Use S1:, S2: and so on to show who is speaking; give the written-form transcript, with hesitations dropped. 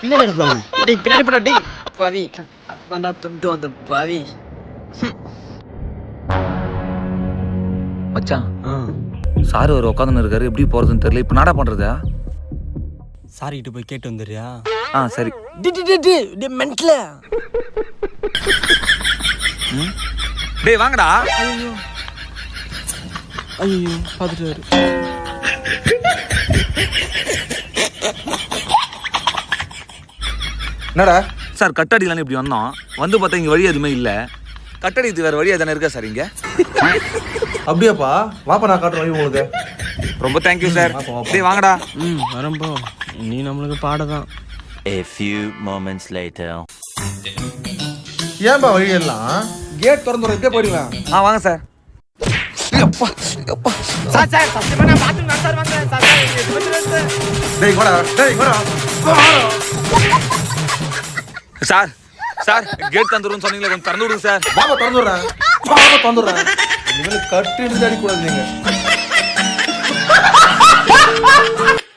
S1: பின்னாடி இருப்பாங்க. டேய் பின்னாடி போடா டேய். பாவி. வந்தா துண்டு வந்த பாவி.
S2: மச்சான் சார் ஒரு உட்காந்துன்னு இருக்காரு, எப்படி போறதுன்னு தெரியல. இப்ப நாடா பண்றதா?
S3: சாரி கிட்ட போய் கேட்டு வந்துடுறியா?
S2: சரி.
S3: மென்ட்ல
S2: டேய் வாங்கடா.
S3: ஐயோ ஐயோ பாத்துட்டாரு.
S4: என்னடா
S2: சார் கட்டடிலான்னு இப்படி வந்தோம், வந்து பார்த்தா இங்க வழி எதுவுமே இல்ல. கட்டடி இது வேற வழியா தானே இருக்கா சார் இங்க?
S4: அப்படியாப்பா, வாப்பா நான் காட்டுறேன் வழி உங்களுக்கு.
S2: ரொம்ப தேங்க்யூ சார். டேய் வாங்கடா.
S3: வரம்போ நீ நம்மளுக்கு பாடதான்.
S5: A few moments later.
S4: ஏன்பா வழி எல்லாம் கேட் திறந்து இப்படியே போயிடுவேன்.
S2: வாங்க சார்.
S1: சார் சார் சத்தியமா நான் பாத்துங்க சார் வந்தேன் சார்.
S4: டேய் வாடா, டேய் வாடா.
S2: சார் சார் கேட் தந்துருன்னு சொன்னீங்களே, கொஞ்சம் திறந்து விடுங்க சார்.
S4: வாப்பா திறந்துடுறேன், வாப்பா திறந்துடுறேன். இனிமேல் கட்டிட்டு அடிக்கூடாது நீங்க.